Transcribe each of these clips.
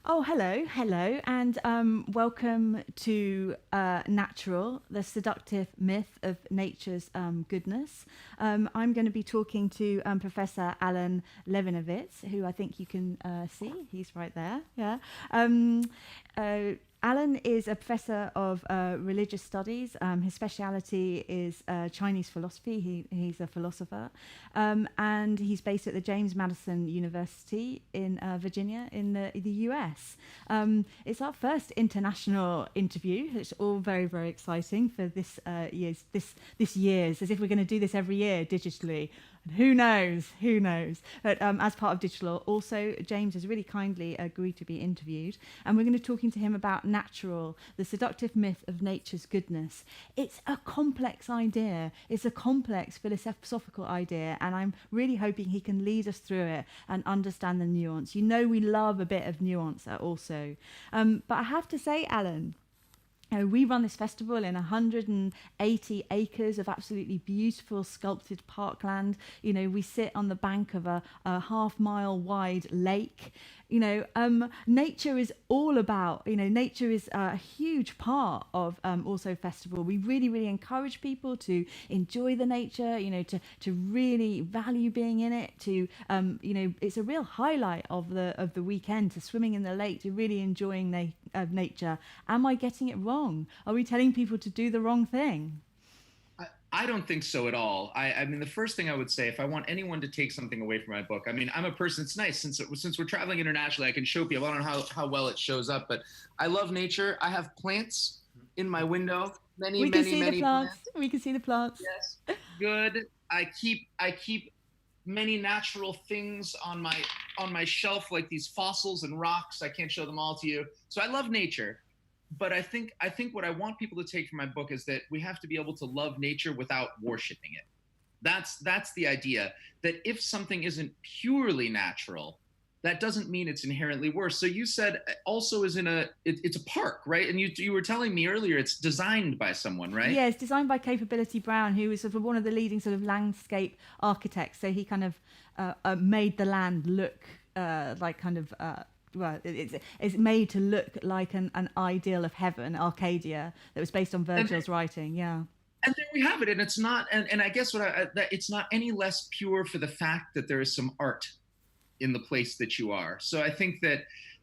Oh, hello, and welcome to Natural, the seductive myth of nature's goodness. I'm going to be talking to Professor Alan Levinovitz, who I think you can see. He's right there. Yeah. Um, uh, Alan is a professor of religious studies. His speciality is Chinese philosophy. He's a philosopher, and he's based at the James Madison University in Virginia, in the US. It's our first international interview. It's all very, very exciting for this year's, as if we're going to do this every year digitally. Who knows? Who knows? But as part of Digital, also James has really kindly agreed to be interviewed, and we're going to be talking to him about natural, the seductive myth of nature's goodness. It's a complex idea. It's a complex philosophical idea, and I'm really hoping he can lead us through it and understand the nuance. You know, we love a bit of nuance also. But I have to say, Alan, we run this festival in 180 acres of absolutely beautiful sculpted parkland. You know, we sit on the bank of a half-mile wide lake. You know, nature is all about, nature is a huge part of also festival. We really, really encourage people to enjoy the nature, to really value being in it, it's a real highlight of the weekend, to swimming in the lake, to really enjoying nature. Am I getting it wrong? Are we telling people to do the wrong thing? I don't think so at all. I mean, the first thing I would say, if I want anyone to take something away from my book, I mean, I'm a person. It's nice since we're traveling internationally, I can show people. I don't know how well it shows up, but I love nature. I have plants in my window. We can see the Many plants. plants. We can see the plants. Yes, good. I keep many natural things on my shelf, like these fossils and rocks. I can't show them all to you. So I love nature. But I think what I want people to take from my book is that we have to be able to love nature without worshiping it. That's the idea, that if something isn't purely natural, that doesn't mean it's inherently worse. So you said also it's a park, right? And you were telling me earlier it's designed by someone, right? Yeah, it's designed by Capability Brown, who was sort of one of the leading sort of landscape architects. So he kind of made the land look like kind of well, it's made to look like an ideal of heaven, Arcadia, that was based on Virgil's writing. Yeah. And there we have it. And it's not, and I guess that it's not any less pure for the fact that there is some art in the place that you are. So I think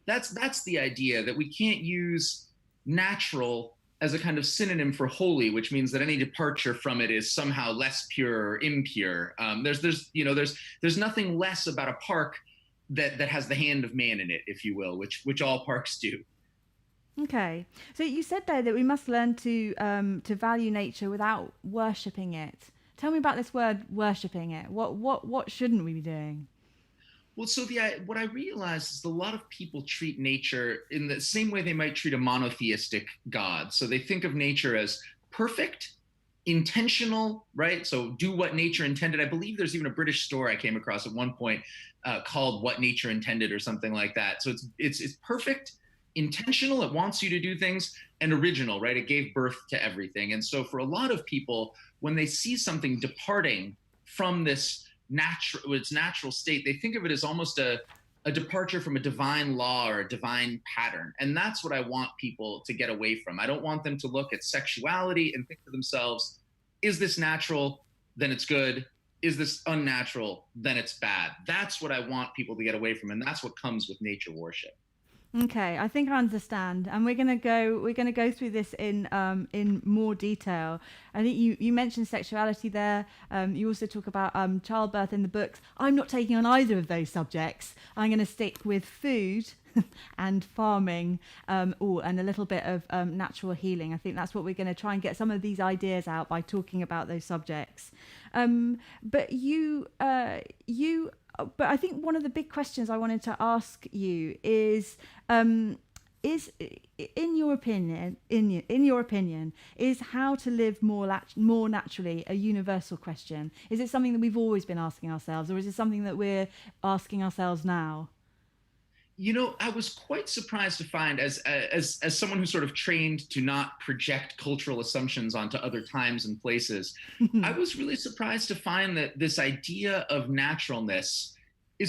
that's the idea, that we can't use natural as a kind of synonym for holy, which means that any departure from it is somehow less pure or impure. There's nothing less about a park that has the hand of man in it, if you will, which all parks do. Okay, so you said there that we must learn to value nature without worshipping it. Tell me about this word, worshipping it. What shouldn't we be doing? Well, so what I realized is a lot of people treat nature in the same way they might treat a monotheistic God. So they think of nature as perfect, intentional, right? So do what nature intended. I believe there's even a British store I came across at one point called "What Nature Intended" or something like that. So it's perfect, intentional. It wants you to do things, and original, right? It gave birth to everything. And so for a lot of people, when they see something departing from its natural state, they think of it as almost a departure from a divine law or a divine pattern. And that's what I want people to get away from. I don't want them to look at sexuality and think to themselves, is this natural? Then it's good. Is this unnatural? Then it's bad. That's what I want people to get away from. And that's what comes with nature worship. Okay, I think I understand, and we're gonna go through this in more detail. I think you mentioned sexuality there. You also talk about childbirth in the books. I'm not taking on either of those subjects. I'm going to stick with food and farming, and a little bit of natural healing. I think that's what we're going to try and get some of these ideas out by talking about those subjects. But but I think one of the big questions I wanted to ask you is in your opinion, is how to live more naturally a universal question? Is it something that we've always been asking ourselves, or is it something that we're asking ourselves now? I was quite surprised to find, as someone who's sort of trained to not project cultural assumptions onto other times and places, I was really surprised to find that this idea of naturalness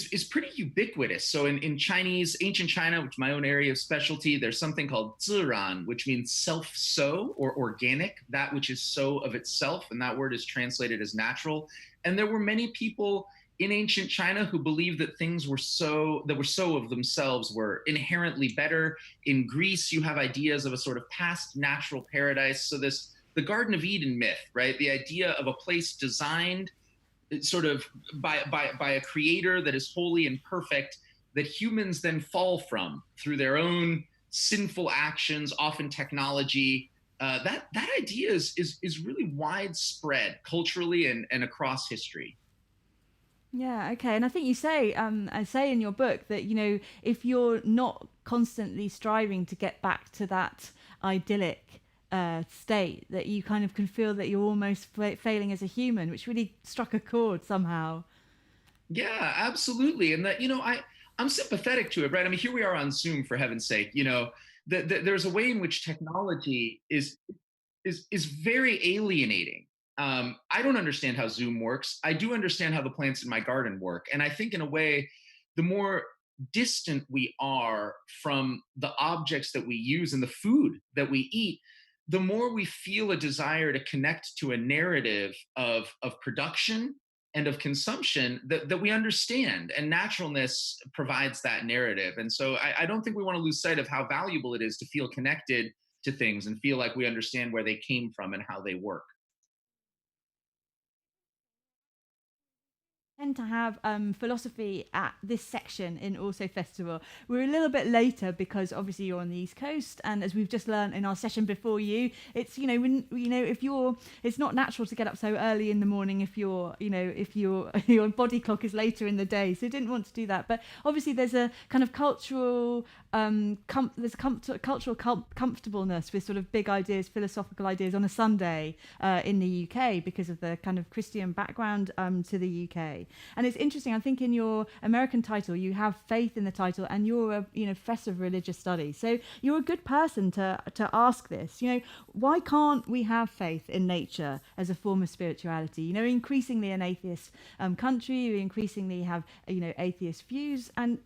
is pretty ubiquitous. So in Chinese, ancient China, which is my own area of specialty, there's something called ziran, which means self-so or organic, that which is so of itself. And that word is translated as natural. And there were many people in ancient China who believed that things were so of themselves were inherently better. In Greece, you have ideas of a sort of past natural paradise. So the Garden of Eden myth, right? The idea of a place designed sort of by a creator that is holy and perfect, that humans then fall from through their own sinful actions, often technology. That idea is really widespread culturally and across history. Yeah, okay. And I think you say, I say in your book that, if you're not constantly striving to get back to that idyllic state, that you kind of can feel that you're almost failing as a human, which really struck a chord somehow. Yeah, absolutely. And that, I'm sympathetic to it, right? I mean, here we are on Zoom, for heaven's sake. There's a way in which technology is very alienating. I don't understand how Zoom works. I do understand how the plants in my garden work. And I think in a way, the more distant we are from the objects that we use and the food that we eat, the more we feel a desire to connect to a narrative of production and of consumption that we understand. And naturalness provides that narrative. And so I don't think we want to lose sight of how valuable it is to feel connected to things and feel like we understand where they came from and how they work. Tend to have philosophy at this section in Also Festival. We're a little bit later because obviously you're on the East Coast, and as we've just learned in our session before you, it's if you're, it's not natural to get up so early in the morning if your body clock is later in the day. So didn't want to do that, but obviously there's a kind of cultural comfortableness with sort of big ideas, philosophical ideas on a Sunday in the UK because of the kind of Christian background to the UK. And it's interesting, I think in your American title you have faith in the title, and you're a professor of religious studies, so you're a good person to ask this. Why can't we have faith in nature as a form of spirituality? Increasingly an atheist country, we increasingly have atheist views, and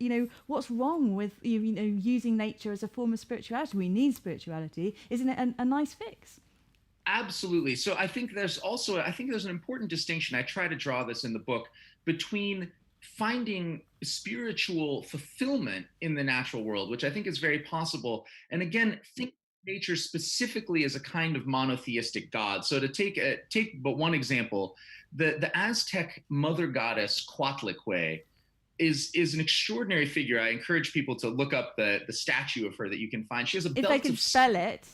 what's wrong with using nature as a form of spirituality? We need spirituality. Isn't it a nice fix? Absolutely. So I think there's an important distinction. I try to draw this in the book between finding spiritual fulfillment in the natural world, which I think is very possible. And again, think nature specifically as a kind of monotheistic god. So to take but one example, the Aztec mother goddess Coatlicue is an extraordinary figure. I encourage people to look up the statue of her that you can find. She has a belt. If they can spell it.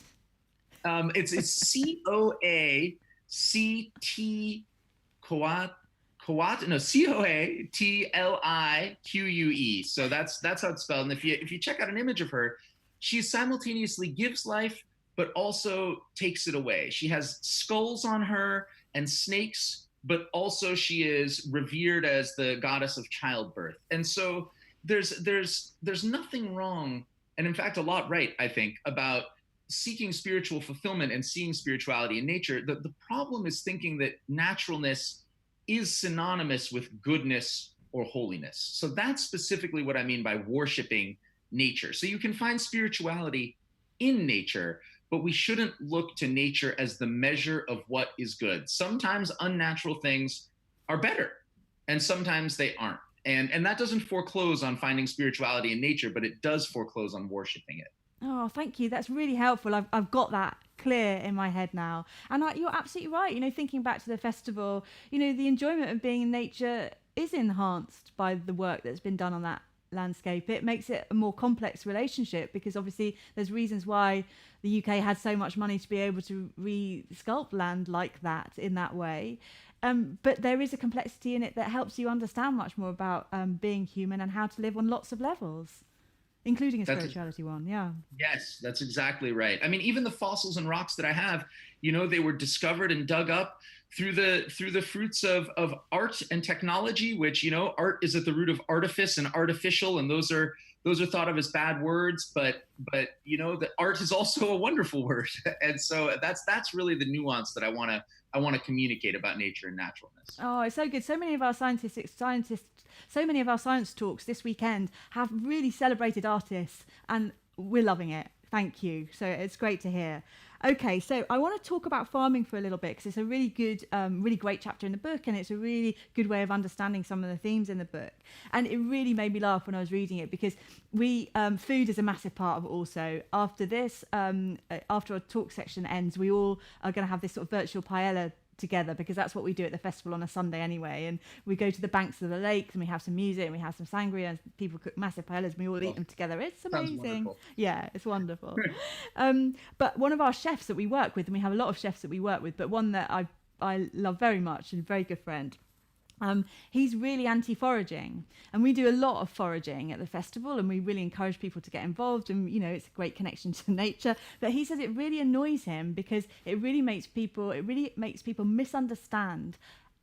It's COACT COATLIQUE. So that's how it's spelled. And if you check out an image of her, she simultaneously gives life but also takes it away. She has skulls on her and snakes, but also she is revered as the goddess of childbirth. And so there's nothing wrong, and in fact a lot right, I think, about seeking spiritual fulfillment and seeing spirituality in nature. The problem is thinking that naturalness is synonymous with goodness or holiness. So that's specifically what I mean by worshiping nature. So you can find spirituality in nature, but we shouldn't look to nature as the measure of what is good. Sometimes unnatural things are better, and sometimes they aren't. And that doesn't foreclose on finding spirituality in nature, but it does foreclose on worshiping it. Oh, thank you. That's really helpful. I've got that clear in my head now. And you're absolutely right. Thinking back to the festival, the enjoyment of being in nature is enhanced by the work that's been done on that landscape. It makes it a more complex relationship because obviously there's reasons why the UK had so much money to be able to re-sculpt land like that in that way. But there is a complexity in it that helps you understand much more about being human and how to live on lots of levels, including a spirituality one. Yeah. Yes, that's exactly right. I mean, even the fossils and rocks that I have, they were discovered and dug up through the fruits of art and technology, which, art is at the root of artifice and artificial. And those are those are thought of as bad words, but the art is also a wonderful word. And so that's really the nuance that I want to communicate about nature and naturalness. Oh, it's so good. So many of our so many of our science talks this weekend have really celebrated artists, and we're loving it. Thank you. So it's great to hear. Okay, so I want to talk about farming for a little bit, because it's a really good, really great chapter in the book, and it's a really good way of understanding some of the themes in the book. And it really made me laugh when I was reading it, because food is a massive part of it also. After this, after our talk section ends, we all are going to have this sort of virtual paella together, because that's what we do at the festival on a Sunday anyway, and we go to the banks of the lakes and we have some music and we have some sangria and people cook massive paellas and we all eat them together. It's amazing. Yeah, it's wonderful. But one of our chefs that we work with, and we have a lot of chefs that we work with, but one that I love very much and a very good friend, he's really anti-foraging, and we do a lot of foraging at the festival, and we really encourage people to get involved, and it's a great connection to nature. But he says it really annoys him, because it really makes people misunderstand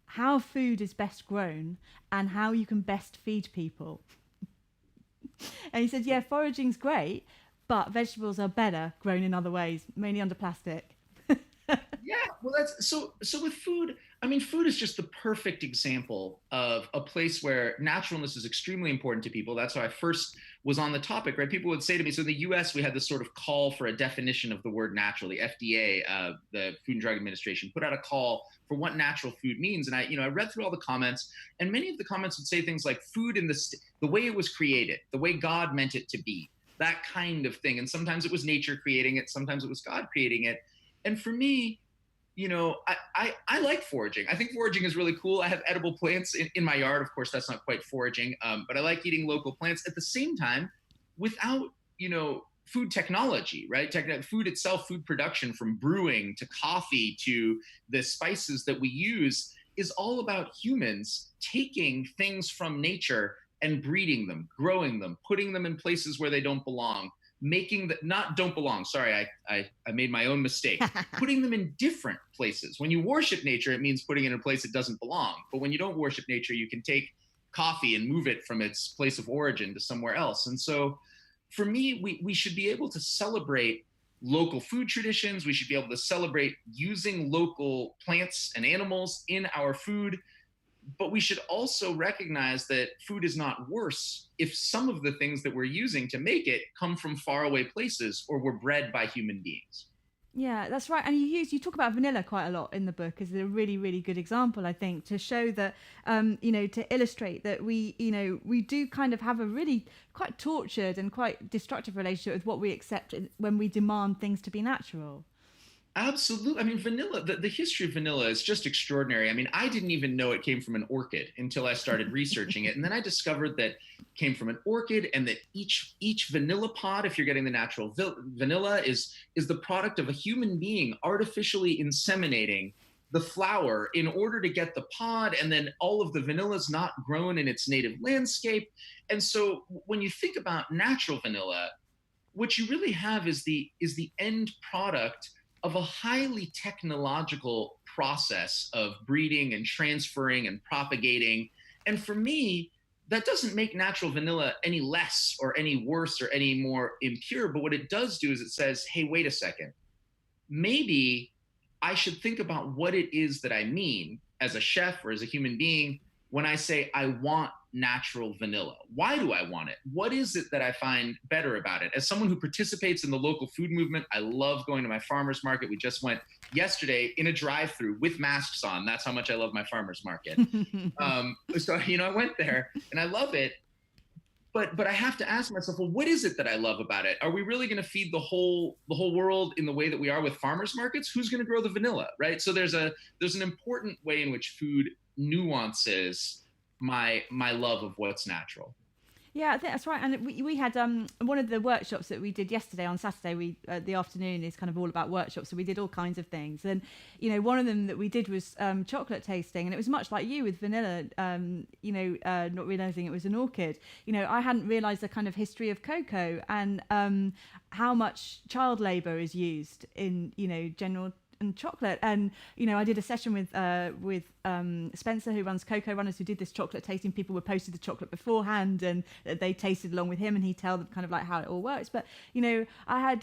how food is best grown and how you can best feed people. And he said, yeah, foraging's great, but vegetables are better grown in other ways, mainly under plastic. Yeah, well, that's so with food. I mean, food is just the perfect example of a place where naturalness is extremely important to people. That's why I first was on the topic, right? People would say to me, so in the US, we had this sort of call for a definition of the word natural. The FDA, the Food and Drug Administration, put out a call for what natural food means. And I read through all the comments, and many of the comments would say things like food in the way it was created, the way God meant it to be, that kind of thing. And sometimes it was nature creating it, sometimes it was God creating it. And for me, I like foraging. I think foraging is really cool. I have edible plants in my yard. Of course, that's not quite foraging, but I like eating local plants. At the same time, without, food technology, right? Food itself, food production, from brewing to coffee to the spices that we use, is all about humans taking things from nature and breeding them, growing them, putting them in places where they don't belong, don't belong. Sorry, I made my own mistake. Putting them in different places. When you worship nature, it means putting it in a place it doesn't belong. But when you don't worship nature, you can take coffee and move it from its place of origin to somewhere else. And so for me, we should be able to celebrate local food traditions. We should be able to celebrate using local plants and animals in our food. But we should also recognize that food is not worse if some of the things that we're using to make it come from faraway places or were bred by human beings. Yeah, that's right. And you talk about vanilla quite a lot in the book as a really, really good example, I think, to show that, to illustrate that we do kind of have a really quite tortured and quite destructive relationship with what we accept when we demand things to be natural. Absolutely. I mean, vanilla, the history of vanilla is just extraordinary. I mean, I didn't even know it came from an orchid until I started researching it. And then I discovered that it came from an orchid, and that each vanilla pod, if you're getting the natural vanilla, is the product of a human being artificially inseminating the flower in order to get the pod, and then all of the vanilla is not grown in its native landscape. And so when you think about natural vanilla, what you really have is the end product of a highly technological process of breeding and transferring and propagating. And for me, that doesn't make natural vanilla any less or any worse or any more impure. But what it does do is it says, hey, wait a second. Maybe I should think about what it is that I mean as a chef or as a human being when I say I want natural vanilla. Why do I want it? What is it that I find better about it? As someone who participates in the local food movement, I love going to my farmer's market. We just went yesterday in a drive-through with masks on. That's how much I love my farmer's market. So I went there and I love it. But I have to ask myself, well, what is it that I love about it? Are we really going to feed the whole world in the way that we are with farmers markets? Who's going to grow the vanilla, right? So there's an important way in which food nuances my love of what's natural. Yeah, I think that's right. And we had one of the workshops that we did yesterday on Saturday. The afternoon is kind of all about workshops, so we did all kinds of things. And one of them that we did was chocolate tasting, and it was much like you with vanilla. Not realizing it was an orchid. I hadn't realized the kind of history of cocoa and how much child labor is used in general and chocolate. And I did a session with Spencer, who runs Cocoa Runners, who did this chocolate tasting. People were posted the chocolate beforehand, and they tasted along with him, and he tell them kind of like how it all works. But I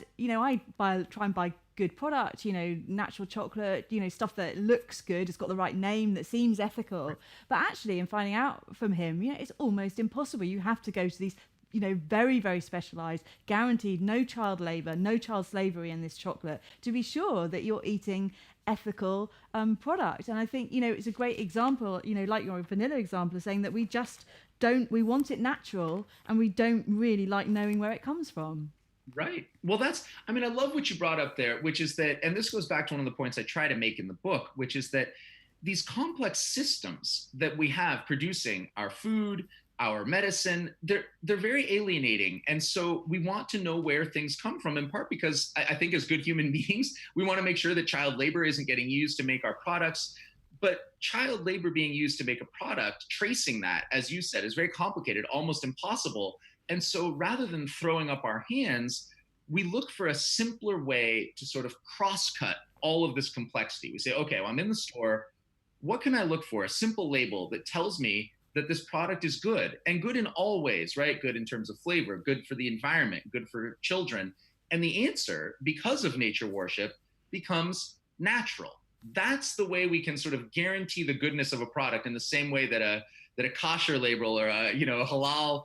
try and buy good product, natural chocolate, stuff that looks good, it's got the right name, that seems ethical. But actually, in finding out from him, it's almost impossible. You have to go to these very, very specialized, guaranteed no child labor, no child slavery in this chocolate to be sure that you're eating ethical product. And I think, it's a great example, like your vanilla example, of saying that we want it natural, and we don't really like knowing where it comes from. Right. Well, I love what you brought up there, which is that, and this goes back to one of the points I try to make in the book, which is that these complex systems that we have producing our food, our medicine, they're very alienating. And so we want to know where things come from, in part because I think as good human beings, we want to make sure that child labor isn't getting used to make our products. But child labor being used to make a product, tracing that, as you said, is very complicated, almost impossible. And so rather than throwing up our hands, we look for a simpler way to sort of cross-cut all of this complexity. We say, okay, well, I'm in the store. What can I look for? A simple label that tells me that this product is good, and good in all ways, right? Good in terms of flavor, good for the environment, good for children. And the answer, because of nature worship, becomes natural. That's the way we can sort of guarantee the goodness of a product, in the same way that a kosher label or a halal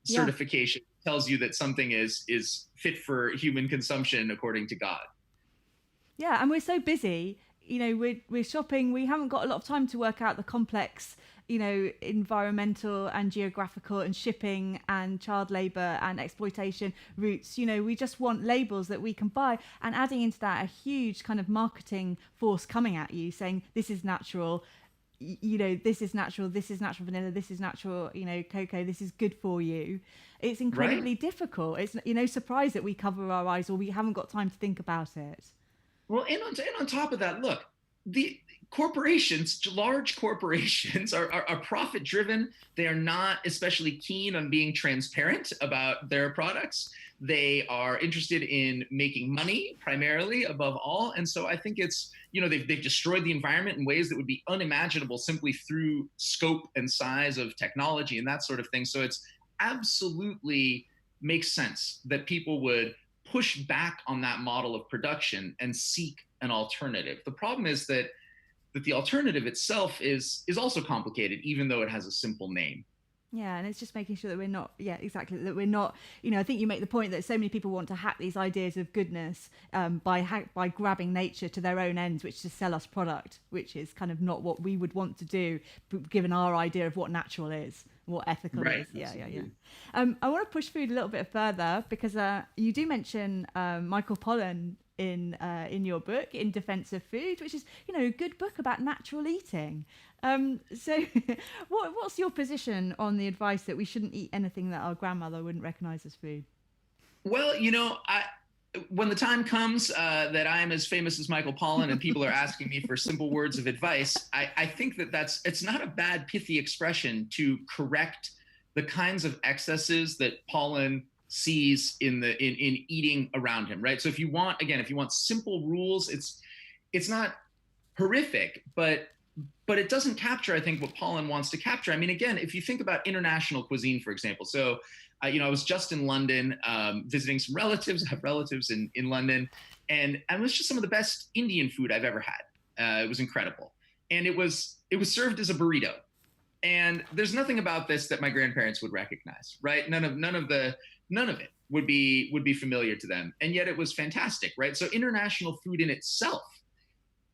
certification tells you that something is fit for human consumption according to God. Yeah, and we're so busy, we're shopping. We haven't got a lot of time to work out the complex, environmental and geographical and shipping and child labor and exploitation routes. We just want labels that we can buy, and adding into that a huge kind of marketing force coming at you saying this is natural, this is natural vanilla, this is natural, cocoa, this is good for you. It's incredibly difficult. It's no surprise that we cover our eyes, or we haven't got time to think about it. Well, and on top of that, look, the corporations, large corporations are profit driven. They are not especially keen on being transparent about their products. They are interested in making money primarily, above all. And so I think it's, they've destroyed the environment in ways that would be unimaginable simply through scope and size of technology and that sort of thing. So it's absolutely makes sense that people would push back on that model of production and seek an alternative. The problem is that the alternative itself is also complicated, even though it has a simple name. Yeah, and it's just making sure that we're not, that we're not, I think you make the point that so many people want to hack these ideas of goodness by grabbing nature to their own ends, which is to sell us product, which is kind of not what we would want to do, given our idea of what natural is, what ethical is. Yeah. I want to push food a little bit further, because you do mention Michael Pollan in your book, In Defense of Food, which is, a good book about natural eating. So what's your position on the advice that we shouldn't eat anything that our grandmother wouldn't recognize as food? Well, when the time comes that I am as famous as Michael Pollan and people are asking me for simple words of advice, I think it's not a bad pithy expression to correct the kinds of excesses that Pollan sees in eating around him, right? So if you want simple rules, it's not horrific, but it doesn't capture, I think, what Pollan wants to capture. Again, if you think about international cuisine, for example, so I was just in London visiting some relatives. I have relatives in London, and it was just some of the best Indian food I've ever had. It was incredible, and it was served as a burrito. And there's nothing about this that my grandparents would recognize, right? None of it would be familiar to them, and yet it was fantastic, right? So international food in itself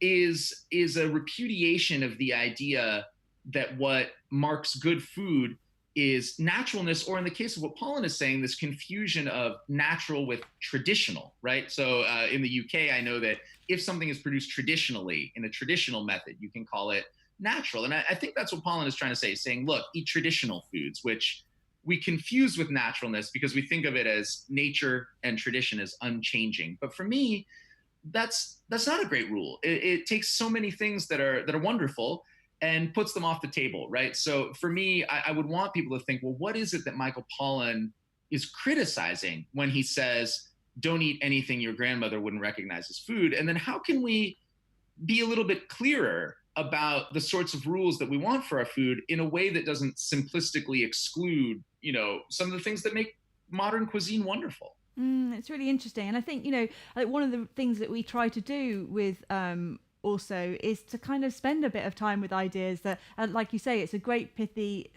is a repudiation of the idea that what marks good food is naturalness, or in the case of what Pollan is saying, this confusion of natural with traditional, right? So in the UK, I know that if something is produced traditionally in a traditional method, you can call it natural. And I think that's what Pollan is trying to say, saying, look, eat traditional foods, which we confuse with naturalness because we think of it as nature and tradition as unchanging. But for me, that's not a great rule. It takes so many things that are wonderful and puts them off the table, right? So for me, I would want people to think, well, what is it that Michael Pollan is criticizing when he says don't eat anything your grandmother wouldn't recognize as food. And then how can we be a little bit clearer about the sorts of rules that we want for our food in a way that doesn't simplistically exclude, some of the things that make modern cuisine wonderful. It's really interesting. And I think, like one of the things that we try to do with also is to kind of spend a bit of time with ideas that, like you say, it's a great pithy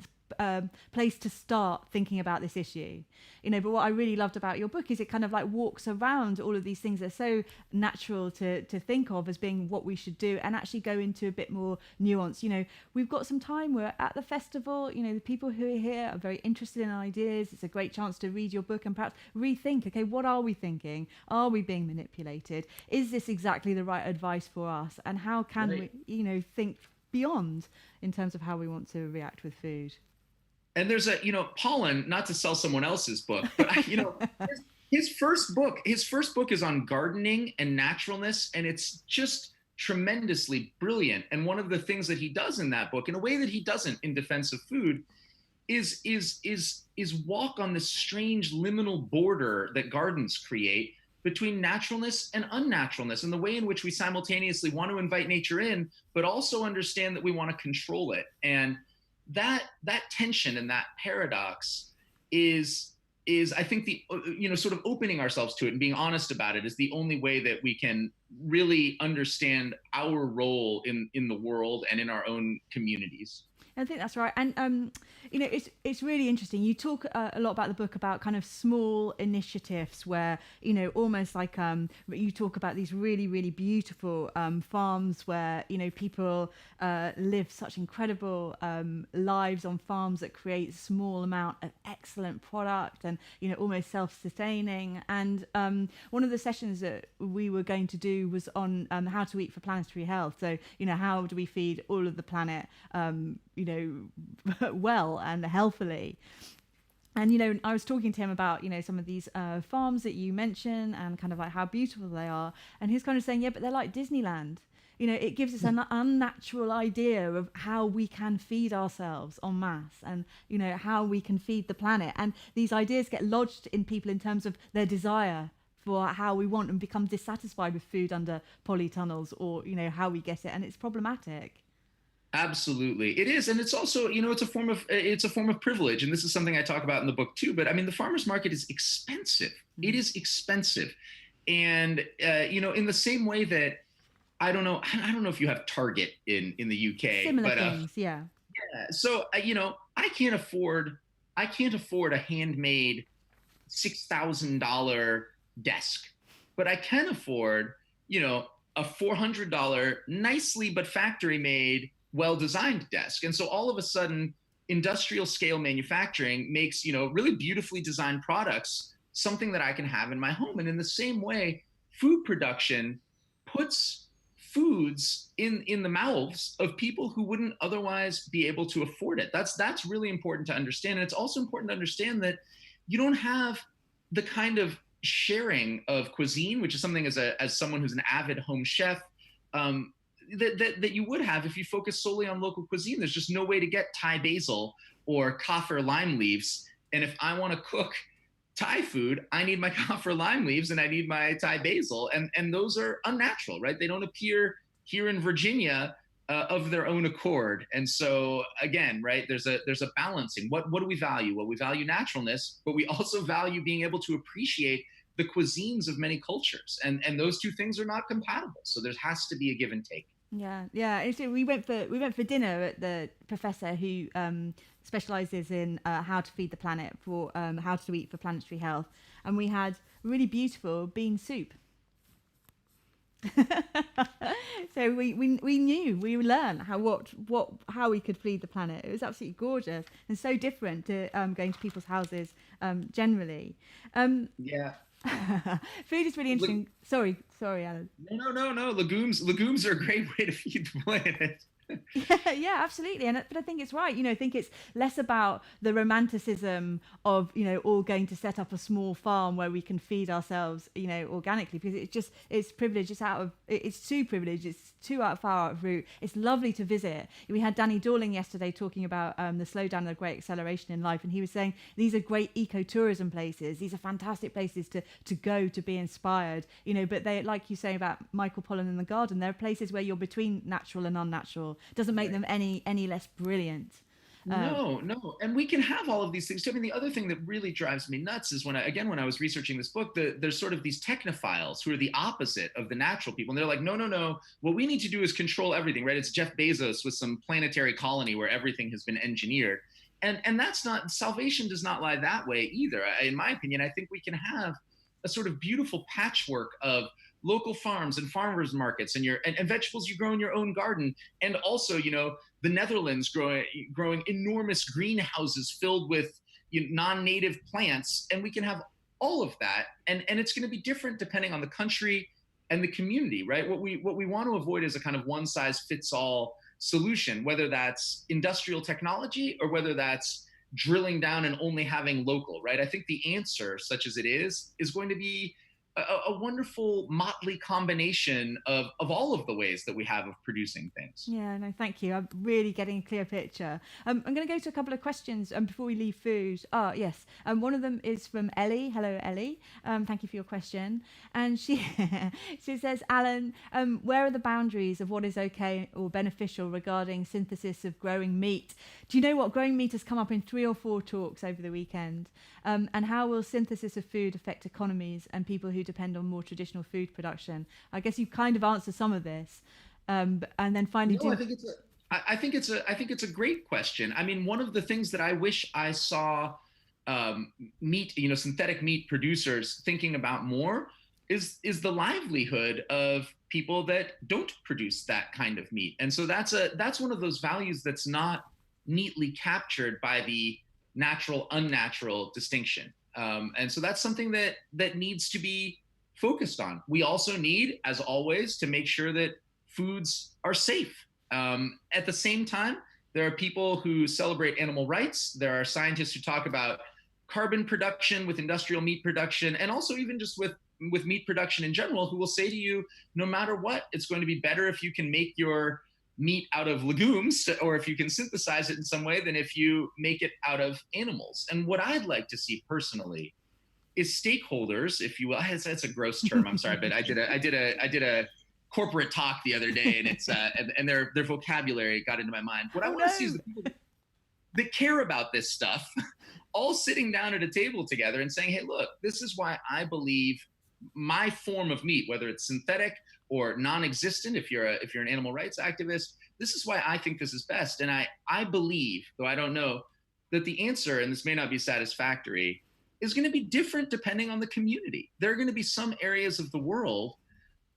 place to start thinking about this issue. But what I really loved about your book is it kind of like walks around all of these things that are so natural to think of as being what we should do, and actually go into a bit more nuance. We've got some time, we're at the festival, the people who are here are very interested in ideas. It's a great chance to read your book and perhaps rethink, okay, what are we thinking? Are we being manipulated? Is this exactly the right advice for us? And how can we think beyond in terms of how we want to react with food? And there's Pollan, not to sell someone else's book, but his first book is on gardening and naturalness, and it's just tremendously brilliant. And one of the things that he does in that book, in a way that he doesn't in Defense of Food, is walk on this strange liminal border that gardens create between naturalness and unnaturalness, and the way in which we simultaneously want to invite nature in, but also understand that we want to control it. And that tension and that paradox is I think the sort of opening ourselves to it and being honest about it is the only way that we can really understand our role in the world and in our own communities. I think that's right. And, it's really interesting. You talk a lot about the book about kind of small initiatives where, almost like you talk about these really, really beautiful farms where, people live such incredible lives on farms that create a small amount of excellent product and, almost self-sustaining. And one of the sessions that we were going to do was on how to eat for planetary health. So, how do we feed all of the planet, well and healthily. And I was talking to him about some of these farms that you mentioned and kind of like how beautiful they are, and he's kind of saying, yeah, but they're like Disneyland. It gives us an unnatural idea of how we can feed ourselves en masse, and how we can feed the planet, and these ideas get lodged in people in terms of their desire for how we want and become dissatisfied with food under polytunnels, or how we get it, and it's problematic. Absolutely, it is, and it's also, it's a form of privilege, and this is something I talk about in the book too. But I mean, the farmers market is expensive. It is expensive, and in the same way that I don't know if you have Target in the UK, similar things, yeah. Yeah. So I can't afford a handmade $6,000 desk, but I can afford a $400 nicely but factory made, well-designed desk. And so all of a sudden, industrial scale manufacturing makes, really beautifully designed products something that I can have in my home. And in the same way, food production puts foods in the mouths of people who wouldn't otherwise be able to afford it. That's really important to understand. And it's also important to understand that you don't have the kind of sharing of cuisine, which is something as someone who's an avid home chef, that you would have if you focus solely on local cuisine. There's just no way to get Thai basil or kaffir lime leaves. And if I want to cook Thai food, I need my kaffir lime leaves and I need my Thai basil. And those are unnatural, right? They don't appear here in Virginia of their own accord. And so again, right, there's a balancing. What do we value? Well, we value naturalness, but we also value being able to appreciate the cuisines of many cultures. And those two things are not compatible. So there has to be a give and take. Yeah. We went for dinner at the professor who specializes in how to feed the planet, for how to eat for planetary health, and we had really beautiful bean soup. So we learned how we could feed the planet. It was absolutely gorgeous and so different to going to people's houses generally. Yeah. Food is really interesting. Sorry, Alan. No. Legumes are a great way to feed the planet. Yeah, yeah, absolutely. But I think it's right. I think it's less about the romanticism of, all going to set up a small farm where we can feed ourselves, organically, because it's privilege. It's too privileged. It's too far out of route. It's lovely to visit. We had Danny Dorling yesterday talking about the slowdown and the great acceleration in life. And he was saying these are great ecotourism places. These are fantastic places to go to be inspired, but they, like you say about Michael Pollan and the garden, there are places where you're between natural and unnatural. Doesn't make them any less brilliant. No. And we can have all of these things too. I mean, the other thing that really drives me nuts is when I was researching this book, there's sort of these technophiles who are the opposite of the natural people. And they're like, no. What we need to do is control everything, right? It's Jeff Bezos with some planetary colony where everything has been engineered. And that's not, salvation does not lie that way either. In my opinion, I think we can have a sort of beautiful patchwork of local farms and farmers markets and vegetables you grow in your own garden. And also, the Netherlands growing enormous greenhouses filled with non-native plants. And we can have all of that. And it's going to be different depending on the country and the community, right? What we want to avoid is a kind of one size fits all solution, whether that's industrial technology or whether that's drilling down and only having local, right? I think the answer, such as it is going to be a wonderful motley combination of all of the ways that we have of producing things. Yeah, no, thank you. I'm really getting a clear picture. I'm going to go to a couple of questions before we leave food. Yes. One of them is from Ellie. Hello, Ellie. Thank you for your question. And she says, Alan, where are the boundaries of what is okay or beneficial regarding synthesis of growing meat? Do you know what? Growing meat has come up in 3 or 4 talks over the weekend. And how will synthesis of food affect economies and people who depend on more traditional food production? I guess you kind of answered some of this, and then finally, I think it's a great question. I mean, one of the things that I wish I saw meat, synthetic meat producers thinking about more is the livelihood of people that don't produce that kind of meat. And so that's one of those values that's not neatly captured by the natural unnatural distinction. And so that's something that needs to be focused on. We also need, as always, to make sure that foods are safe. At the same time, there are people who celebrate animal rights. There are scientists who talk about carbon production with industrial meat production, and also even just with meat production in general, who will say to you, no matter what, it's going to be better if you can make your meat out of legumes, or if you can synthesize it in some way, than if you make it out of animals. And what I'd like to see personally is stakeholders, if you will. That's a gross term. I'm sorry, but I did a corporate talk the other day, and it's and their vocabulary got into my mind. What I want to see is the people that care about this stuff all sitting down at a table together and saying, hey, look, this is why I believe my form of meat, whether it's synthetic or non-existent, if you're an animal rights activist, this is why I think this is best. And I believe, though I don't know, that the answer, and this may not be satisfactory, is going to be different depending on the community. There are going to be some areas of the world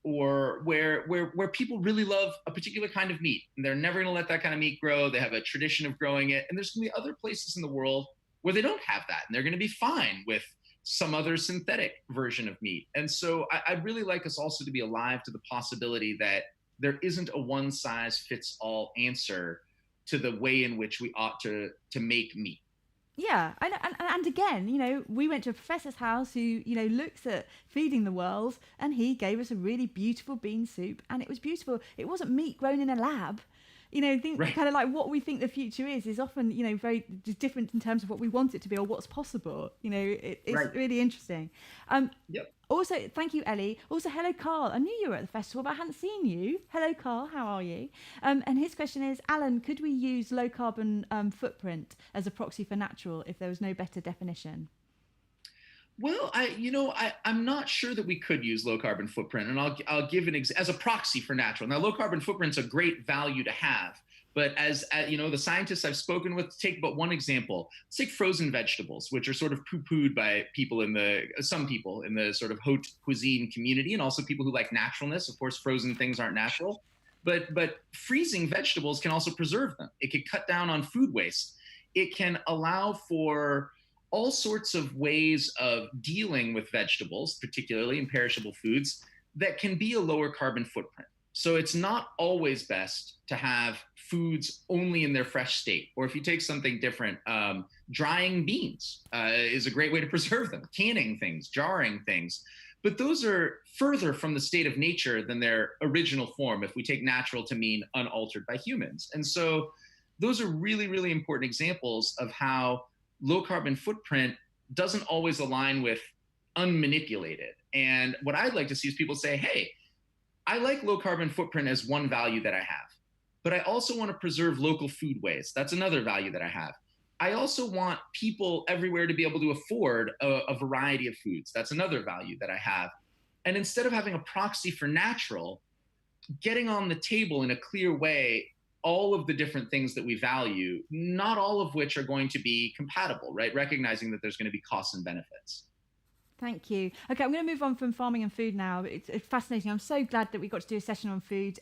or where people really love a particular kind of meat, and they're never going to let that kind of meat grow. They have a tradition of growing it. And there's going to be other places in the world where they don't have that, and they're going to be fine with some other synthetic version of meat. And so I'd really like us also to be alive to the possibility that there isn't a one size fits all answer to the way in which we ought to make meat. Yeah, and again, we went to a professor's house who, looks at feeding the world, and he gave us a really beautiful bean soup, and it was beautiful. It wasn't meat grown in a lab. Right. Kind of like what we think the future is often, very different in terms of what we want it to be or what's possible. It's Right. really interesting. Yep. Also, thank you, Ellie. Also, hello, Carl. I knew you were at the festival, but I hadn't seen you. Hello, Carl. How are you? And his question is, Alan, could we use low carbon footprint as a proxy for natural if there was no better definition? Well, I'm not sure that we could use low carbon footprint, and I'll give as a proxy for natural. Now, low carbon footprint's a great value to have, but as the scientists I've spoken with, take but one example. Let's take frozen vegetables, which are sort of poo-pooed by some people in the sort of haute cuisine community, and also people who like naturalness. Of course, frozen things aren't natural, but freezing vegetables can also preserve them. It could cut down on food waste. It can allow for all sorts of ways of dealing with vegetables, particularly in perishable foods, that can be a lower carbon footprint. So it's not always best to have foods only in their fresh state. Or if you take something different, drying beans is a great way to preserve them, canning things, jarring things. But those are further from the state of nature than their original form, if we take natural to mean unaltered by humans. And so those are really, really important examples of how low carbon footprint doesn't always align with unmanipulated. And what I'd like to see is people say, hey, I like low carbon footprint as one value that I have, but I also want to preserve local foodways. That's another value that I have. I also want people everywhere to be able to afford a variety of foods. That's another value that I have. And instead of having a proxy for natural, getting on the table in a clear way all of the different things that we value, not all of which are going to be compatible, right? Recognizing that there's going to be costs and benefits. Thank you. Okay, I'm going to move on from farming and food now. It's fascinating. I'm so glad that we got to do a session on food,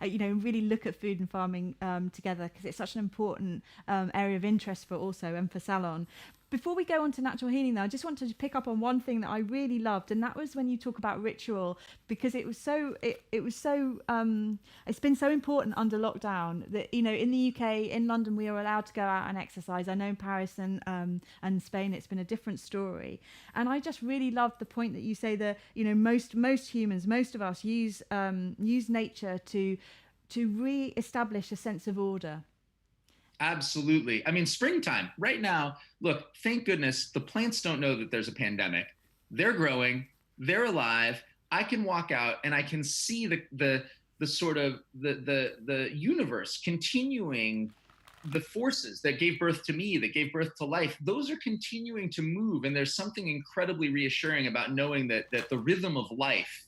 really look at food and farming together, because it's such an important area of interest for also and for Salon. Before we go on to natural healing, though, I just wanted to pick up on one thing that I really loved, and that was when you talk about ritual, because it was so it's been so important under lockdown that, in the UK, in London, we are allowed to go out and exercise. I know in Paris and Spain, it's been a different story. And I just really loved the point that you say that, most humans, most of us use nature to re-establish a sense of order. Absolutely. I mean, springtime right now, look, thank goodness the plants don't know that there's a pandemic. They're growing, they're alive. I can walk out and I can see the sort of the universe continuing, the forces that gave birth to me, that gave birth to life. Those are continuing to move. And there's something incredibly reassuring about knowing that the rhythm of life,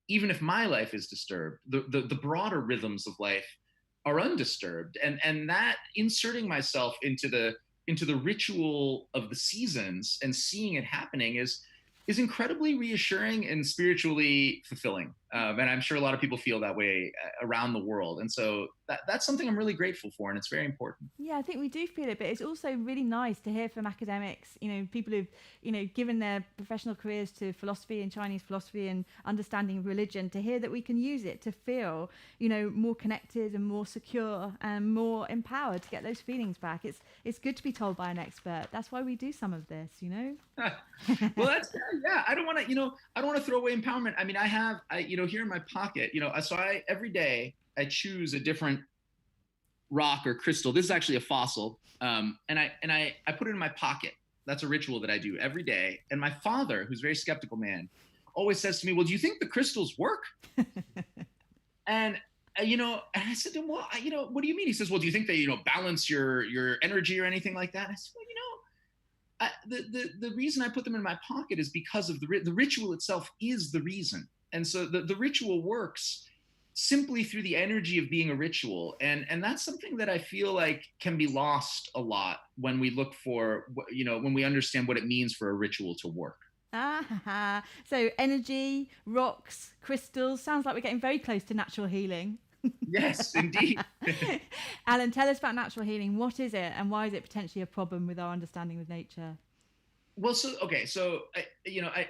even if my life is disturbed, the broader rhythms of life are undisturbed, and that inserting myself into the ritual of the seasons and seeing it happening is incredibly reassuring and spiritually fulfilling. And I'm sure a lot of people feel that way around the world. And so that's something I'm really grateful for, and it's very important. Yeah, I think we do feel it, but it's also really nice to hear from academics, people who've, given their professional careers to philosophy and Chinese philosophy and understanding of religion, to hear that we can use it to feel, more connected and more secure and more empowered to get those feelings back. It's good to be told by an expert. That's why we do some of this, Well, that's, yeah, I don't want to throw away empowerment. I mean, here in my pocket, so every day I choose a different rock or crystal. This is actually a fossil. And I put it in my pocket. That's a ritual that I do every day. And my father, who's a very skeptical man, always says to me, well, do you think the crystals work? And I said to him, well, what do you mean? He says, well, do you think they, balance your energy or anything like that? And I said, well, the reason I put them in my pocket is because of the ritual itself is the reason. And so the ritual works simply through the energy of being a ritual. And that's something that I feel like can be lost a lot when we look for, when we understand what it means for a ritual to work. So energy, rocks, crystals, sounds like we're getting very close to natural healing. Yes, indeed. Alan, tell us about natural healing. What is it, and why is it potentially a problem with our understanding of nature? Well,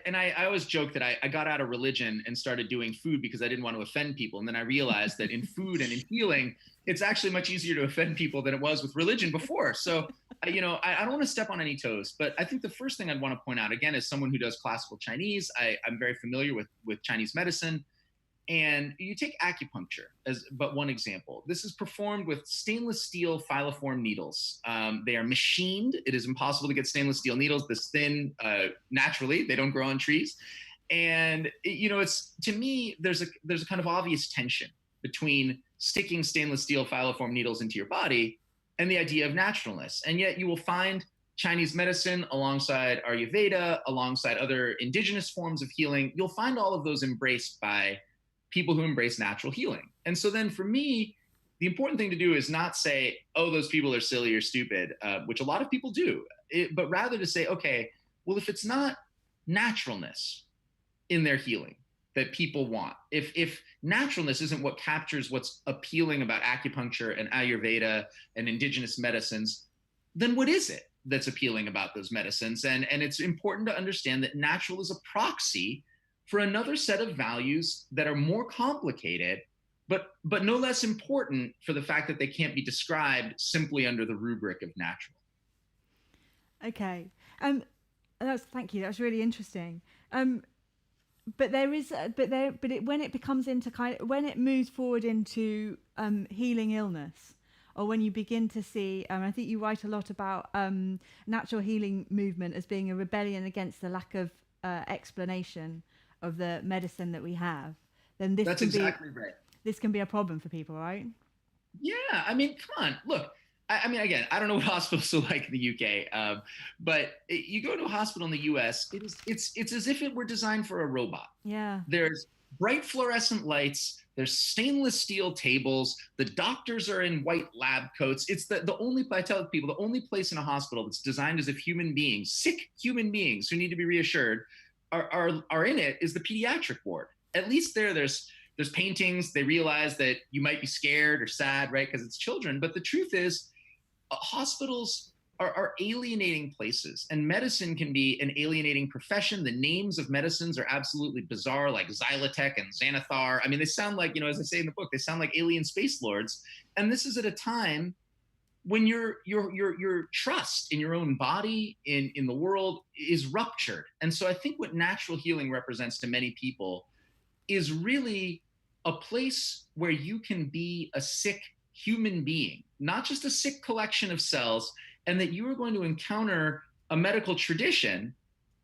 I always joke that I got out of religion and started doing food because I didn't want to offend people. And then I realized that in food and in healing, it's actually much easier to offend people than it was with religion before. So, I don't want to step on any toes, but I think the first thing I'd want to point out, again, as someone who does classical Chinese, I'm very familiar with Chinese medicine. And you take acupuncture as but one example. This is performed with stainless steel filiform needles. They are machined. It is impossible to get stainless steel needles this thin naturally. They don't grow on trees. And it's, to me, there's a kind of obvious tension between sticking stainless steel filiform needles into your body and the idea of naturalness. And yet you will find Chinese medicine alongside Ayurveda, alongside other indigenous forms of healing. You'll find all of those embraced by people who embrace natural healing. And so then for me, the important thing to do is not say, oh, those people are silly or stupid, which a lot of people do, but rather to say, okay, well, if it's not naturalness in their healing that people want, if naturalness isn't what captures what's appealing about acupuncture and Ayurveda and indigenous medicines, then what is it that's appealing about those medicines? And it's important to understand that natural is a proxy for another set of values that are more complicated, but no less important for the fact that they can't be described simply under the rubric of natural. Okay. Thank you. That was really interesting. But there is, when it becomes into when it moves forward into healing illness, or when you begin to see, I think you write a lot about natural healing movement as being a rebellion against the lack of explanation of the medicine that we have. Then That's exactly right. This can be a problem for people, right? Yeah, I mean, come on, look. I mean, again, I don't know what hospitals are like in the UK, but you go to a hospital in the US, it's as if it were designed for a robot. Yeah. There's bright fluorescent lights. There's stainless steel tables. The doctors are in white lab coats. It's the only, I tell people, the only place in a hospital that's designed as if human beings, sick human beings who need to be reassured, are in it is the pediatric ward. At least there's paintings. They realize that you might be scared or sad, right? Because it's children. But the truth is, hospitals are alienating places, and medicine can be an alienating profession. The names of medicines are absolutely bizarre, like Xylotech and Xanathar. I mean, they sound like, as I say in the book, they sound like alien space lords. And this is at a time when your trust in your own body, in the world, is ruptured. And so I think what natural healing represents to many people is really a place where you can be a sick human being, not just a sick collection of cells, and that you are going to encounter a medical tradition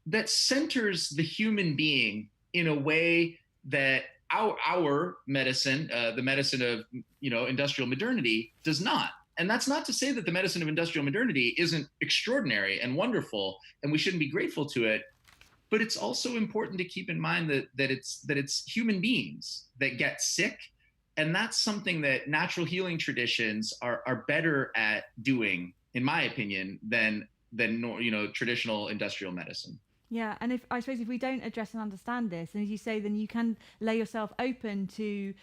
that centers the human being in a way that our medicine, the medicine of industrial modernity, does not. And that's not to say that the medicine of industrial modernity isn't extraordinary and wonderful, and we shouldn't be grateful to it. But it's also important to keep in mind that it's human beings that get sick. And that's something that natural healing traditions are better at doing, in my opinion, than traditional industrial medicine. Yeah, and I suppose if we don't address and understand this, and as you say, then you can lay yourself open to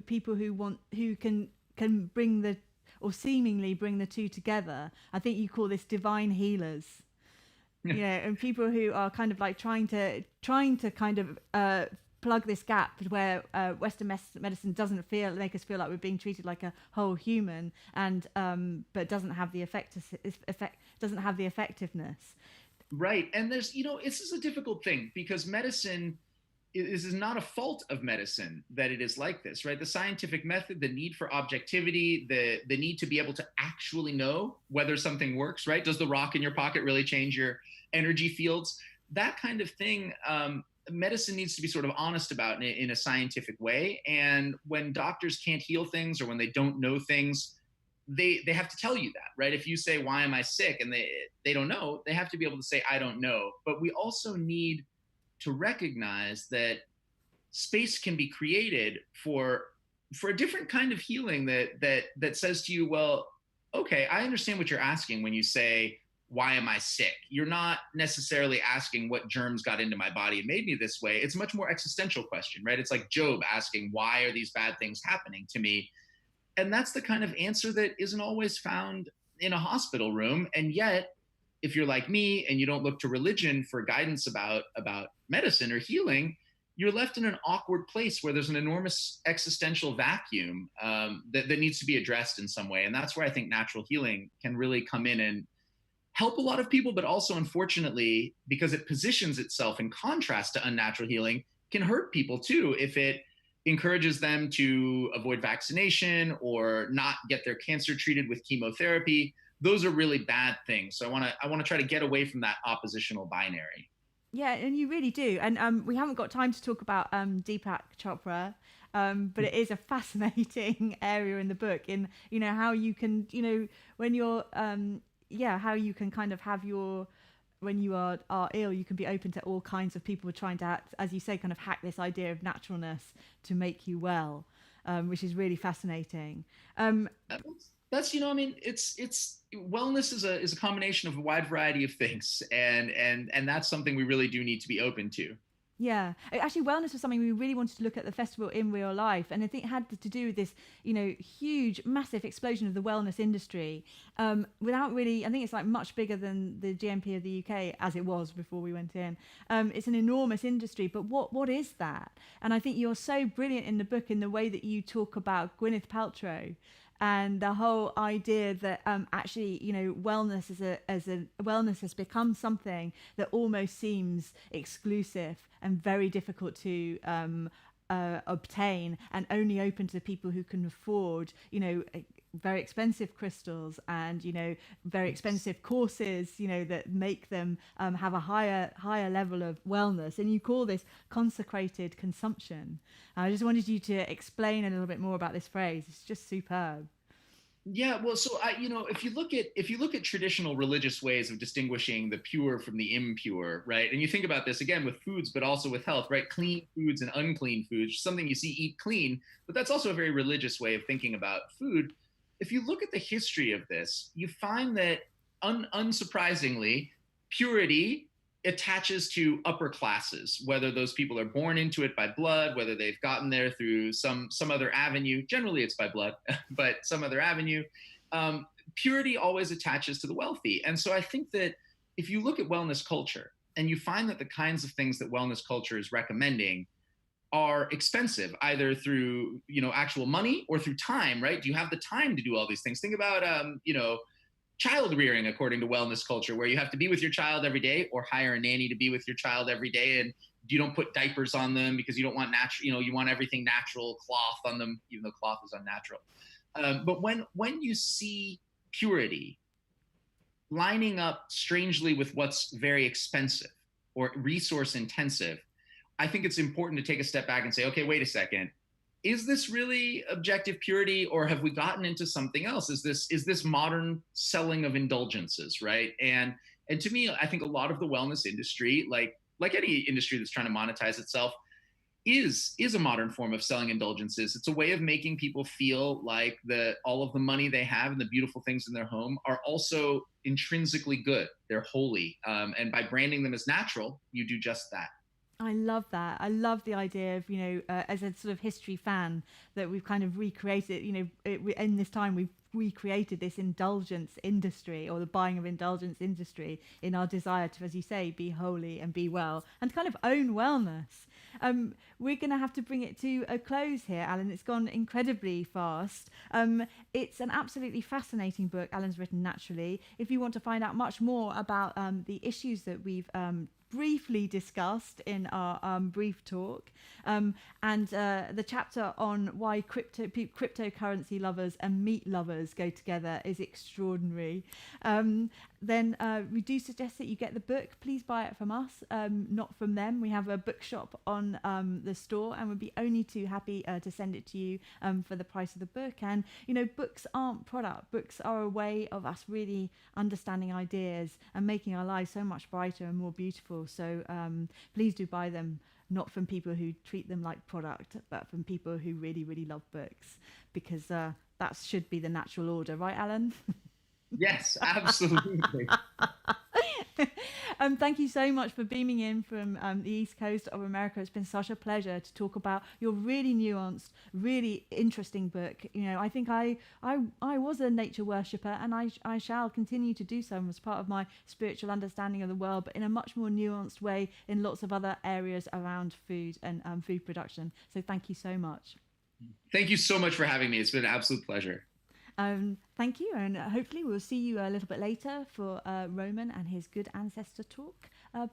people who can bring or seemingly bring the two together. I think you call this divine healers. And people who are kind of like trying to kind of plug this gap where Western medicine doesn't make us feel like we're being treated like a whole human, and but doesn't have the doesn't have the effectiveness. Right, and there's this is a difficult thing, because medicine is not a fault of medicine that it is like this, right? The scientific method, the need for objectivity, the need to be able to actually know whether something works, right? Does the rock in your pocket really change your energy fields? That kind of thing. Medicine needs to be sort of honest about in a scientific way. And when doctors can't heal things, or when they don't know things, they have to tell you that, right? If you say, why am I sick? And they don't know, they have to be able to say, I don't know. But we also need to recognize that space can be created for a different kind of healing that says to you, well, okay, I understand what you're asking when you say, why am I sick? You're not necessarily asking what germs got into my body and made me this way. It's a much more existential question, right? It's like Job asking, why are these bad things happening to me? And that's the kind of answer that isn't always found in a hospital room. And yet, if you're like me and you don't look to religion for guidance about medicine or healing, you're left in an awkward place where there's an enormous existential vacuum that needs to be addressed in some way. And that's where I think natural healing can really come in and help a lot of people, but also, unfortunately, because it positions itself in contrast to unnatural healing, can hurt people too if it encourages them to avoid vaccination or not get their cancer treated with chemotherapy. Those are really bad things. So I want to try to get away from that oppositional binary. Yeah, and you really do. And we haven't got time to talk about Deepak Chopra, but it is a fascinating area in the book, in how you can, when you're how you can kind of have when you are ill, you can be open to all kinds of people trying to, as you say, kind of hack this idea of naturalness to make you well, which is really fascinating. That's it's wellness is a combination of a wide variety of things, and that's something we really do need to be open to. Yeah, actually, wellness was something we really wanted to look at the festival in real life, and I think it had to do with this, huge, massive explosion of the wellness industry. Without really, I think it's like much bigger than the GMP of the UK as it was before we went in. It's an enormous industry, but what is that? And I think you're so brilliant in the book in the way that you talk about Gwyneth Paltrow and the whole idea that actually, wellness as a wellness has become something that almost seems exclusive and very difficult to obtain, and only open to people who can afford, very expensive crystals and very expensive courses, that make them have a higher level of wellness. And you call this consecrated consumption. I just wanted you to explain a little bit more about this phrase. It's just superb. Yeah, well, so if you look at traditional religious ways of distinguishing the pure from the impure, right? And you think about this again with foods, but also with health, right? Clean foods and unclean foods, something you see eat clean, but that's also a very religious way of thinking about food. If you look at the history of this, you find that unsurprisingly, purity attaches to upper classes, whether those people are born into it by blood, whether they've gotten there through some other avenue. Generally, it's by blood, but some other avenue. Purity always attaches to the wealthy. And so I think that if you look at wellness culture and you find that the kinds of things that wellness culture is recommending are expensive, either through actual money or through time, right? Do you have the time to do all these things? Think about child rearing according to wellness culture, where you have to be with your child every day or hire a nanny to be with your child every day, and you don't put diapers on them because you don't want natural, you want everything natural, cloth on them, even though cloth is unnatural. But when you see purity lining up strangely with what's very expensive or resource intensive, I think it's important to take a step back and say, okay, wait a second. Is this really objective purity, or have we gotten into something else? Is this modern selling of indulgences, right? And to me, I think a lot of the wellness industry, like any industry that's trying to monetize itself, is a modern form of selling indulgences. It's a way of making people feel like all of the money they have and the beautiful things in their home are also intrinsically good. They're holy, and by branding them as natural, you do just that. I love that. I love the idea of, as a sort of history fan, that we've kind of recreated, in this time we've recreated this indulgence industry, or the buying of indulgence industry, in our desire to, as you say, be holy and be well and kind of own wellness. We're going to have to bring it to a close here, Alan. It's gone incredibly fast. It's an absolutely fascinating book Alan's written, Naturally. If you want to find out much more about the issues that we've briefly discussed in our brief talk, and the chapter on why cryptocurrency lovers and meat lovers go together is extraordinary, then we do suggest that you get the book. Please buy it from us, not from them. We have a bookshop on the store, and we'd be only too happy to send it to you for the price of the book. And books aren't product. Books are a way of us really understanding ideas and making our lives so much brighter and more beautiful. So please do buy them, not from people who treat them like product, but from people who really, really love books, because that should be the natural order, right, Alan? Yes, absolutely. Thank you so much for beaming in from the East Coast of America. It's been such a pleasure to talk about your really nuanced, really interesting book. I think I was a nature worshipper, and I shall continue to do so as part of my spiritual understanding of the world, but in a much more nuanced way in lots of other areas around food and food production. So thank you so much. Thank you so much for having me. It's been an absolute pleasure. Thank you, and hopefully we'll see you a little bit later for Roman and his good ancestor talk.